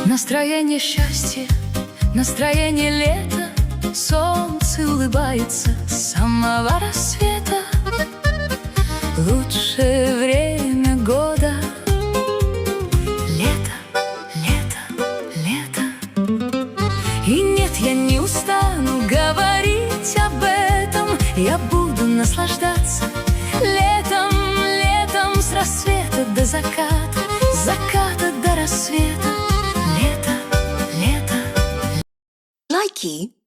Настроение счастья, настроение лета, солнце улыбается с самого рассвета. Лучшее время года — лето, лето, лето. И нет, я не устану говорить об этом. Я буду наслаждаться летом, летом, с рассвета до заката, с заката до рассвета. Лето, лето. Likey.